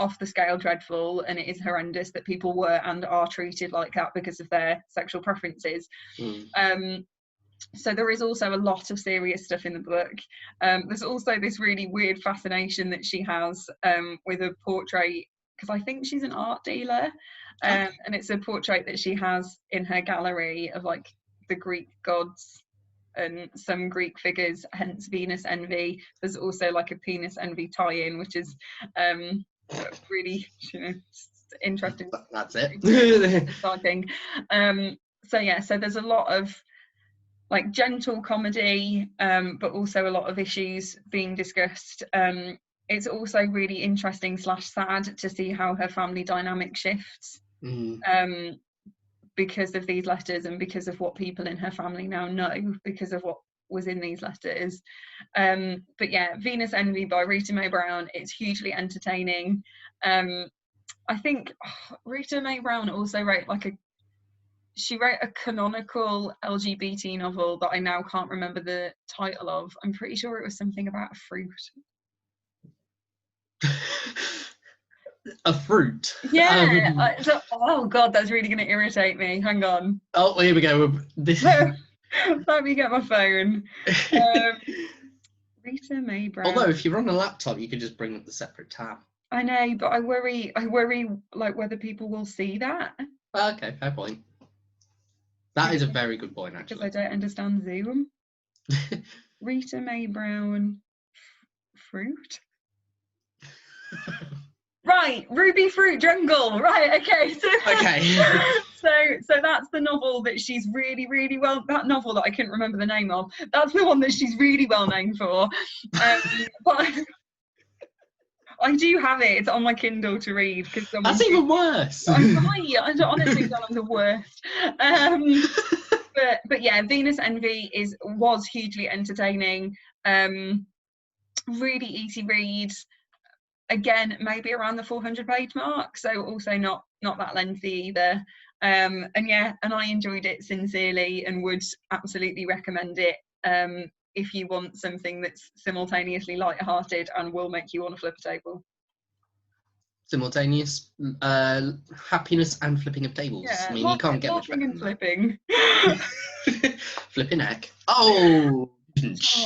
off the scale dreadful, and it is horrendous that people were and are treated like that because of their sexual preferences. So there is also a lot of serious stuff in the book. There's also this really weird fascination that she has with a portrait, because I think she's an art dealer, and it's a portrait that she has in her gallery of like the Greek gods and some Greek figures, hence Venus Envy. There's also like a penis envy tie-in, which is really, you know, interesting. That's it. Exciting. So there's a lot of like gentle comedy, but also a lot of issues being discussed. It's also really interesting / sad to see how her family dynamic shifts because of these letters and because of what people in her family now know because of what was in these letters. But yeah, Venus Envy by Rita Mae Brown, it's hugely entertaining. I think Rita Mae Brown also wrote a canonical LGBT novel that I now can't remember the title of. I'm pretty sure it was something about a fruit. A fruit. Yeah. Oh God, that's really going to irritate me. Hang on. Oh, here we go. Let me get my phone. Rita Mae Brown. Although, if you're on a laptop, you could just bring up the separate tab. I know, but I worry like whether people will see that. Okay, fair point. That is a very good point, actually. Because I don't understand Zoom. Rita Mae Brown fruit. Right, Ruby Fruit Jungle. Right, okay. So that's the novel that she's really, really well. That novel that I couldn't remember the name of. That's the one that she's really well known for. But I do have it. It's on my Kindle to read because that's even worse. I honestly don't know the worst. But yeah, Venus Envy was hugely entertaining. Really easy read. Again, maybe around the 400-page mark, so also not that lengthy either. And I enjoyed it sincerely and would absolutely recommend it if you want something that's simultaneously light-hearted and will make you want to flip a table. Simultaneous happiness and flipping of tables. Yeah, I mean, you can't get much better. And flipping. Flipping heck. Oh.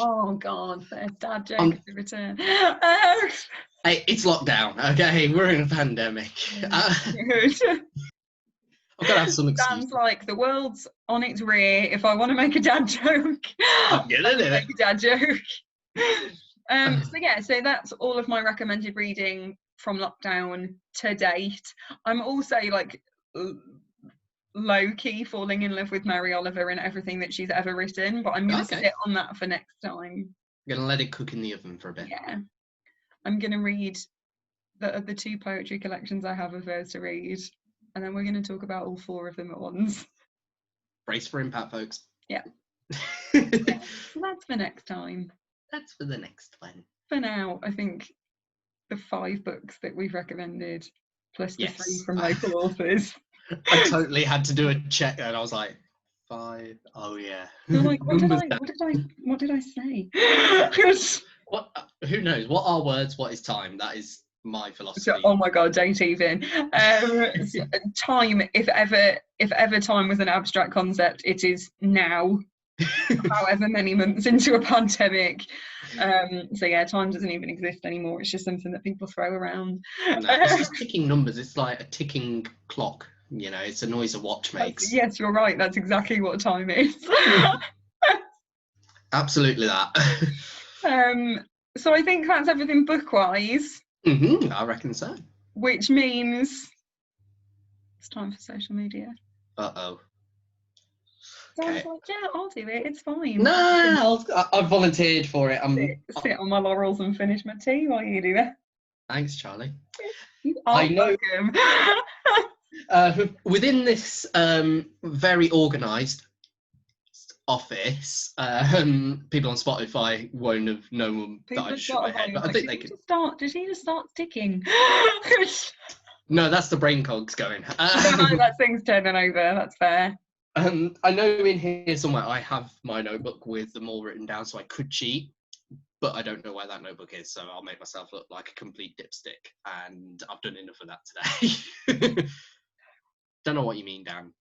Oh God, there's dad joke at the return. Hey, it's lockdown, okay? We're in a pandemic. Good. I've got to have some excuse. Sounds like the world's on its rear. If I want to make a dad joke, I'm gonna do it. Make a dad joke. So that's all of my recommended reading from lockdown to date. I'm also like low-key falling in love with Mary Oliver and everything that she's ever written, but I'm going to sit on that for next time. I'm going to let it cook in the oven for a bit. Yeah. I'm going to read the 2 poetry collections I have of hers to read, and then we're going to talk about all 4 of them at once. Brace for impact, folks. Yeah. So that's for next time. That's for the next one. For now, I think the 5 books that we've recommended, plus the 3 from local authors. I totally had to do a check and I was like, 5. Oh yeah. You're like, what did I say? What? Who knows? What are words? What is time? That is my philosophy. So, oh my God, don't even. Time, if ever time was an abstract concept, it is now. However many months into a pandemic. So yeah, time doesn't even exist anymore. It's just something that people throw around. No, it's just ticking numbers. It's like a ticking clock. You know, it's a noise a watch makes. Yes, you're right. That's exactly what time is. Absolutely that. So I think that's everything book-wise. I reckon so. Which means it's time for social media. Uh-oh. So I was like, yeah, I'll do it. It's fine. No, I've volunteered for it. Sit on my laurels and finish my tea while you do it. Thanks, Charlie. You are welcome. Within this very organised office, people on Spotify won't have known that I shook my head, but I think they could. Did he just start sticking? No, that's the brain cogs going. No, that thing's turning over. That's fair. I know in here somewhere I have my notebook with them all written down, so I could cheat, but I don't know where that notebook is, so I'll make myself look like a complete dipstick, and I've done enough of that today. Don't know what you mean, Dan.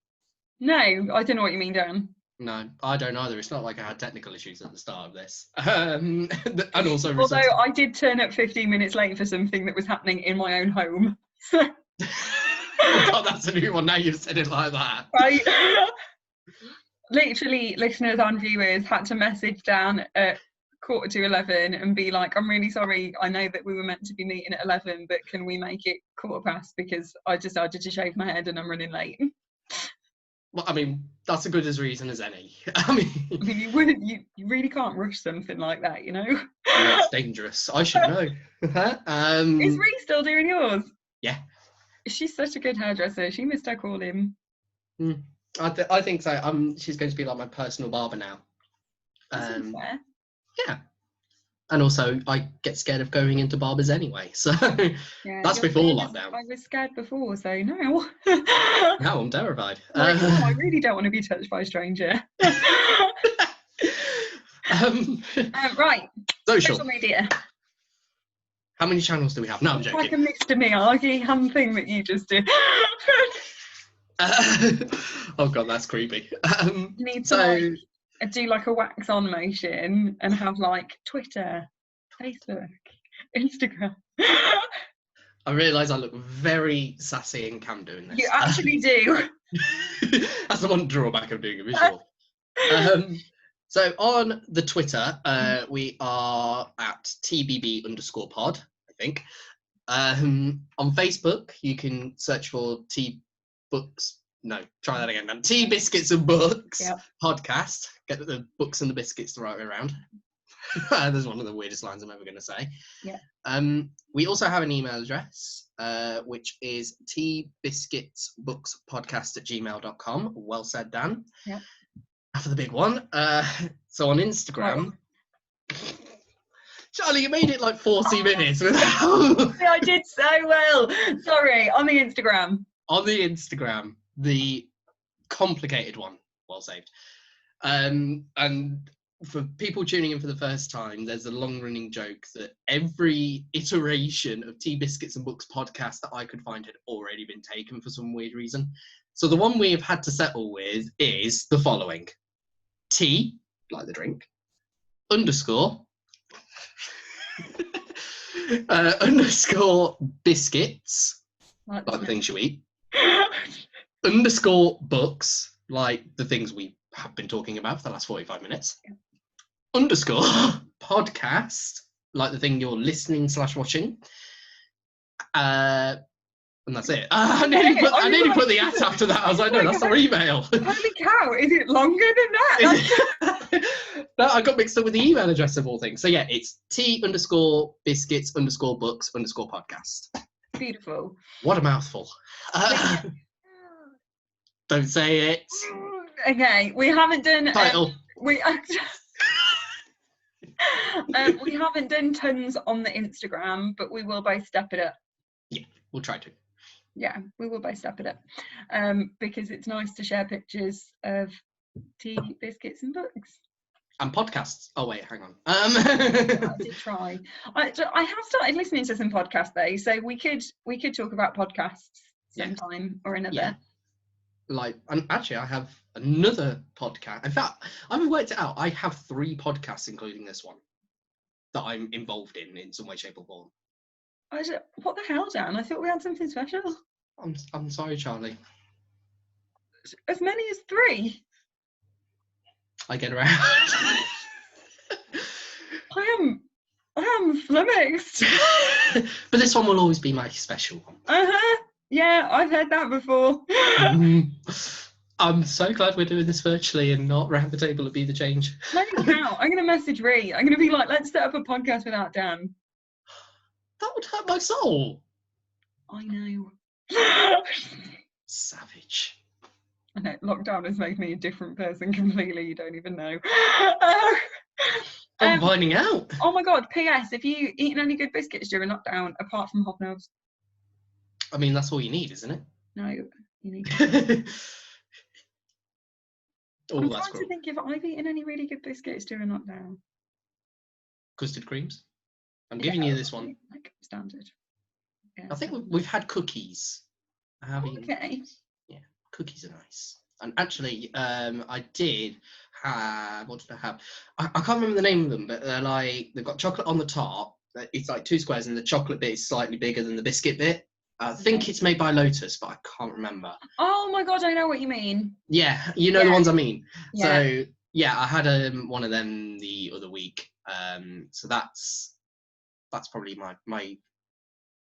No, I don't know what you mean, Dan. No, I don't either. It's not like I had technical issues at the start of this. And also, although I did turn up 15 minutes late for something that was happening in my own home. Oh God, that's a new one. Now you've said it like that. Right. Literally, listeners and viewers had to message Dan at 11 and be like, I'm really sorry, I know that we were meant to be meeting at 11, but can we make it 15:15 because I decided to shave my head and I'm running late. Well, I mean, that's as good as reason as any. I mean, you really can't rush something like that, you know. It's dangerous. I should know. Is Ree still doing yours? Yeah. She's such a good hairdresser. She missed her call him. I think so. She's going to be like my personal barber now. Seems fair. Yeah. And also, I get scared of going into barbers anyway, so that's before lockdown. I was scared before, so no. Now I'm terrified. I really don't want to be touched by a stranger. Right. Social media. How many channels do we have? No, I'm joking. Like a Mr. Miyagi thing that you just did. Oh god, that's creepy. You need to do like a wax on motion and have like Twitter, Facebook, Instagram. I realise I look very sassy in cam doing this. You actually do. That's the one drawback of doing a visual. So on the Twitter, we are at TBB_pod, I think. On Facebook, you can search for Biscuits and Books podcast. Get the books and the biscuits the right way around. There's one of the weirdest lines I'm ever going to say. Yeah. We also have an email address, which is tbiscuitsbookspodcast@gmail.com. Well said, Dan. Yeah. After the big one. So on Instagram. Charlie, you made it like 40 minutes. I did so well. Sorry, on the Instagram. On the Instagram, the complicated one. Well saved. And for people tuning in for the first time, there's a long-running joke that every iteration of Tea Biscuits and Books podcast that I could find had already been taken for some weird reason. So the one we have had to settle with is the following. Tea, like the drink, underscore biscuits, like the things you eat, underscore books, like the things we have been talking about for the last 45 minutes, underscore podcast, like the thing you're listening / watching, and that's it. I nearly put the at after that. I was like, no, that's our email. Holy cow, is it longer than that? No, I got mixed up with the email address of all things. So yeah, it's T_biscuits_books_podcast. Beautiful. What a mouthful. Don't say it. Okay, we haven't done... Title. We haven't done tons on the Instagram, but we will both step it up. Yeah, we'll try to. Yeah, we will both step it up. Because it's nice to share pictures of tea, biscuits and books. And podcasts. Oh wait, hang on. I did try. I have started listening to some podcasts though, so we could talk about podcasts sometime or another. Yeah. And actually I have another podcast. In fact, I haven't worked it out. I have 3 podcasts, including this one, that I'm involved in some way, shape or form. What the hell, Dan? I thought we had something special. I'm sorry, Charlie. As many as 3? I get around. I am flummoxed. But this one will always be my special one. Yeah, I've heard that before. I'm so glad we're doing this virtually and not round the table at Be The Change. Holy cow, I'm going to message Ree. I'm going to be like, let's set up a podcast without Dan. That would hurt my soul. I know. Savage. I know, lockdown has made me a different person completely. You don't even know. I'm finding out. Oh my god, P.S. Have you eaten any good biscuits during lockdown apart from hobnobs? I mean, that's all you need, isn't it? No, you need I'm trying to think if I've eaten any really good biscuits during lockdown. Custard creams? I'm giving you this one. Like standard. Yeah, I think we've had cookies. Okay. Yeah, cookies are nice. And actually, I did have, what did I have? I can't remember the name of them, but they've got chocolate on the top. It's like 2 squares and the chocolate bit is slightly bigger than the biscuit bit. I think it's made by Lotus, but I can't remember. Oh my god, I know what you mean. Yeah, you know the ones I mean. Yeah. So Yeah, I had one of them the other week. So that's probably my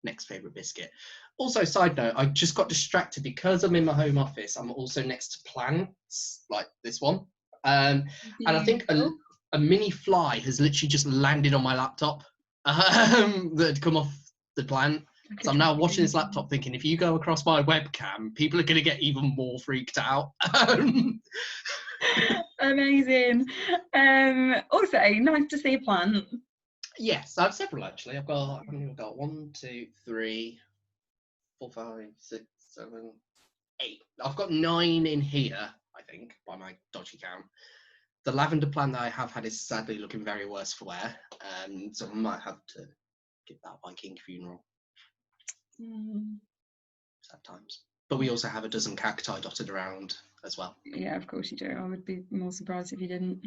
next favourite biscuit. Also, side note, I just got distracted because I'm in my home office. I'm also next to plants, like this one. And I think a mini fly has literally just landed on my laptop that had come off the plant. So I'm now watching this laptop thinking, if you go across my webcam, people are going to get even more freaked out. Amazing. Also, nice to see a plant. Yes, I have several actually. I've got 1, 2, 3, 4, 5, 6, 7, 8. I've got 9 in here, I think, by my dodgy count. The lavender plant that I have had is sadly looking very worse for wear, so I might have to give that a Viking funeral. Sad times. But we also have a dozen cacti dotted around as well. Yeah, of course you do. I would be more surprised if you didn't.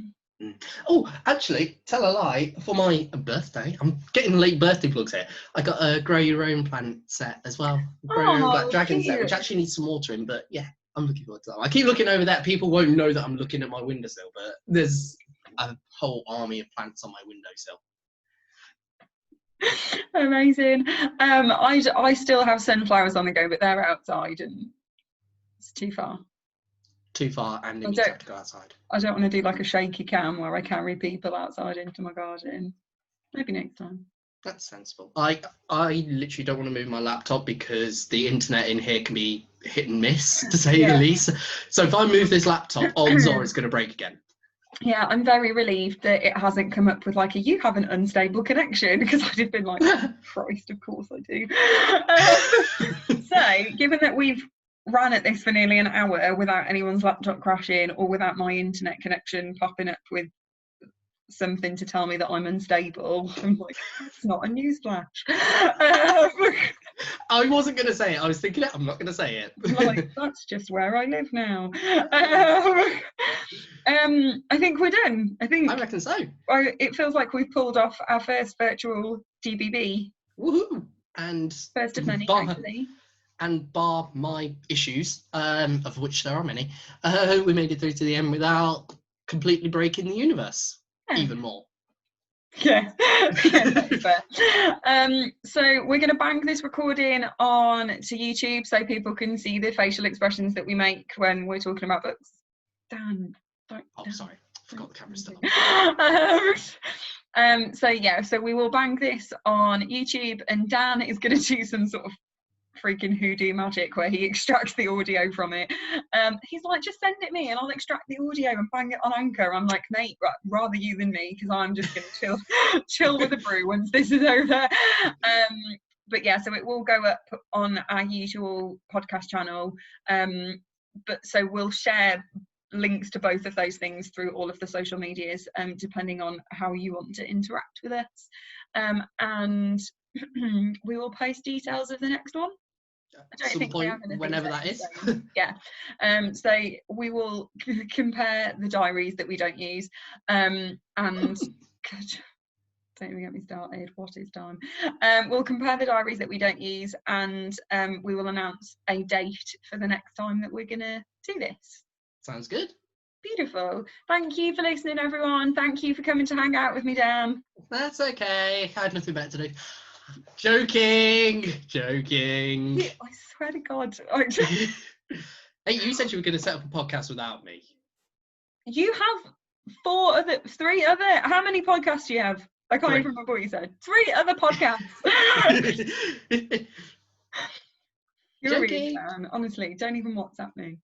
Oh, actually, tell a lie. For my birthday, I'm getting late birthday plugs here. I got a grow your own plant set as well. Grow your own black dragon set, which actually needs some watering. But yeah, I'm looking forward to that. I keep looking over that. People won't know that I'm looking at my windowsill, but there's a whole army of plants on my windowsill. Amazing. I still have sunflowers on the go, but they're outside and it's too far. Too far, and it means I have to go outside. I don't want to do like a shaky cam where I carry people outside into my garden. Maybe next time. That's sensible. I literally don't want to move my laptop because the internet in here can be hit and miss, to say the least. So if I move this laptop, odds are it's going to break again. Yeah, I'm very relieved that it hasn't come up with like a you have an unstable connection, because I'd have been like, oh, Christ, of course I do. So, given that we've ran at this for nearly an hour without anyone's laptop crashing or without my internet connection popping up with something to tell me that I'm unstable, I'm like, it's not a newsflash. I wasn't going to say it. I was thinking, I'm not going to say it. Like, that's just where I live now. I think we're done. I reckon so. It feels like we've pulled off our first virtual DBB. Woohoo! And first of many, actually. And bar my issues, of which there are many, we made it through to the end without completely breaking the universe even more. Yeah, that's fair. So we're going to bank this recording on to YouTube so people can see the facial expressions that we make when we're talking about books. Dan, sorry, I forgot the camera's still on. So we will bank this on YouTube, and Dan is going to do some sort of freaking hoodoo magic where he extracts the audio from it. He's like, just send it me and I'll extract the audio and bang it on Anchor. I'm like, mate, rather you than me, because I'm just gonna chill with the brew once this is over. But yeah, so it will go up on our usual podcast channel, but so we'll share links to both of those things through all of the social medias, depending on how you want to interact with us, and we will post details of the next one. At some point, whenever that is. Yeah. So we will compare the diaries that we don't use, and don't even get me started. What is time? We'll compare the diaries that we don't use, and we will announce a date for the next time that we're gonna do this. Sounds good. Beautiful. Thank you for listening, everyone. Thank you for coming to hang out with me, Dan. That's okay. I had nothing better to do. Joking. Yeah, I swear to God. Hey, you said you were going to set up a podcast without me. You have 3 other. How many podcasts do you have? I can't even remember what you said. 3 other podcasts. You're a really fan. Honestly, don't even WhatsApp me.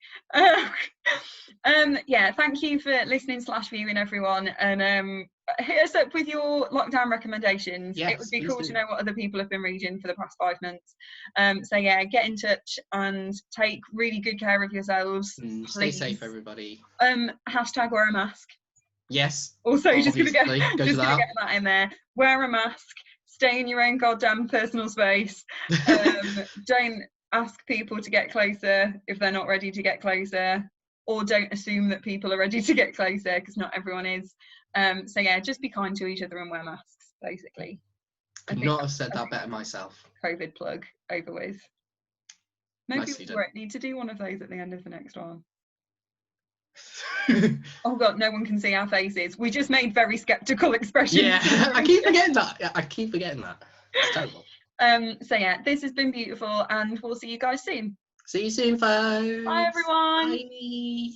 Yeah, thank you for listening / viewing, everyone, and hit us up with your lockdown recommendations. Yes, it would be cool to know what other people have been reading for the past 5 months. So yeah, get in touch and take really good care of yourselves. Stay safe, everybody. Hashtag wear a mask. Yes. Also, just gonna get that in there. Wear a mask. Stay in your own goddamn personal space. Don't ask people to get closer if they're not ready to get closer, or don't assume that people are ready to get closer, because not everyone is. So yeah, just be kind to each other and wear masks, basically. Could not have said that better myself. COVID plug over with. Maybe we won't need to do one of those at the end of the next one. Oh God, no one can see our faces. We just made very skeptical expressions. Yeah, I keep forgetting that. It's terrible. So yeah, this has been beautiful, and we'll see you guys soon. See you soon, folks. Bye everyone. Bye.